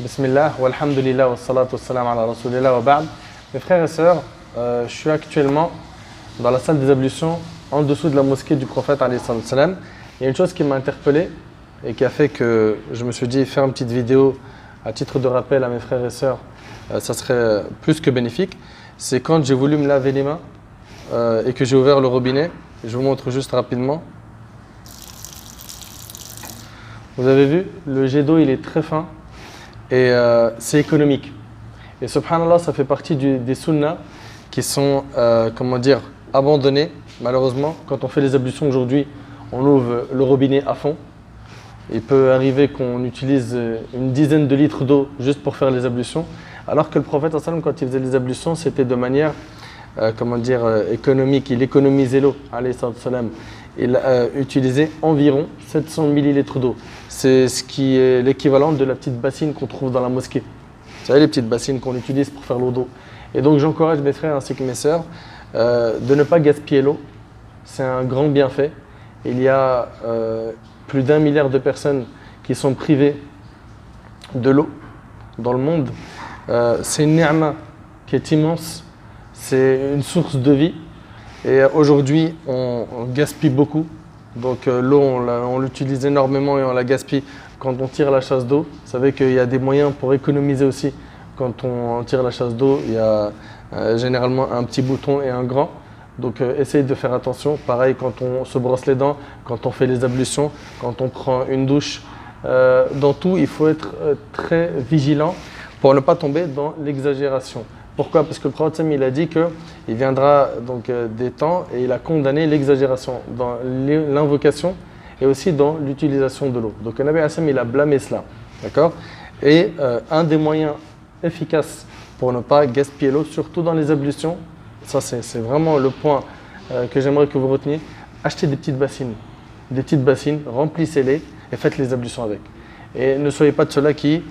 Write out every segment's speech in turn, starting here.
Bismillah, walhamdulillah, wa salatu wa salam ala rasulillah wa ba'd. Mes frères et sœurs, je suis actuellement dans la salle des ablutions en dessous de la mosquée du prophète alayhi salam. Il y a une chose qui m'a interpellé et qui a fait que je me suis dit faire une petite vidéo à titre de rappel à mes frères et sœurs, ça serait plus que bénéfique. C'est quand j'ai voulu me laver les mains et que j'ai ouvert le robinet. Je vous montre juste rapidement. Vous avez vu, le jet d'eau il est très fin et c'est économique. Et subhanallah, ça fait partie des sunnas qui sont abandonnés. Malheureusement, quand on fait les ablutions aujourd'hui, on ouvre le robinet à fond. Il peut arriver qu'on utilise une dizaine de litres d'eau juste pour faire les ablutions. Alors que le prophète, quand il faisait les ablutions, c'était de manière économique. Il économisait l'eau. Il utilisait environ 700 millilitres d'eau. C'est ce qui est l'équivalent de la petite bassine qu'on trouve dans la mosquée. Vous savez, les petites bassines qu'on utilise pour faire l'eau d'eau. Et donc j'encourage mes frères ainsi que mes sœurs de ne pas gaspiller l'eau. C'est un grand bienfait. Il y a plus d'1 milliard de personnes qui sont privées de l'eau dans le monde. C'est une ni'ma qui est immense. C'est une source de vie. Et aujourd'hui, on gaspille beaucoup. Donc l'eau, on l'utilise énormément et on la gaspille quand on tire la chasse d'eau. Vous savez qu'il y a des moyens pour économiser aussi. Quand on tire la chasse d'eau, il y a généralement un petit bouton et un grand. Donc essayez de faire attention. Pareil quand on se brosse les dents, quand on fait les ablutions, quand on prend une douche. Dans tout, il faut être très vigilant pour ne pas tomber dans l'exagération. Pourquoi? Parce que le prophète il a dit qu'il viendra donc des temps et il a condamné l'exagération dans l'invocation et aussi dans l'utilisation de l'eau. Donc le Nabi il a blâmé cela. D'accord? Et un des moyens efficaces pour ne pas gaspiller l'eau, surtout dans les ablutions, ça c'est vraiment le point que j'aimerais que vous reteniez. Achetez des petites bassines, remplissez-les et faites les ablutions avec. Et ne soyez pas de ceux-là qui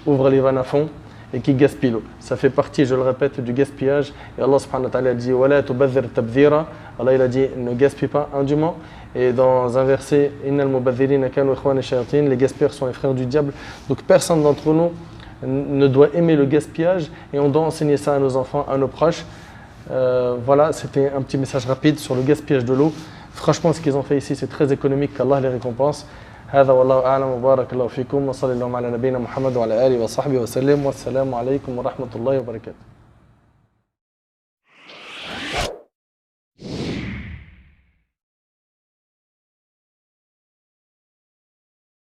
ouvrent les vannes à fond et qui gaspillent l'eau. Ça fait partie, je le répète, du gaspillage. Et Allah subhanahu wa ta'ala dit وَلَا تُبَذِّرْ تَبْذِيرًا. Allah il a dit ne gaspille pas indûment. Et dans un verset إِنَّ الْمُبَذِّرِينَ كَانُوا إِخْوَانَ الشَّيَاطِينَ. Les gaspilleurs sont les frères du diable. Donc personne d'entre nous ne doit aimer le gaspillage et on doit enseigner ça à nos enfants, à nos proches. Voilà, c'était un petit message rapide sur le gaspillage de l'eau. Franchement, ce qu'ils ont fait ici, c'est très économique, qu'Allah les récompense. هذا والله أعلم وبارك الله فيكم وصلى الله على نبينا محمد وعلى آله وصحبه وسلم والسلام عليكم ورحمة الله وبركاته.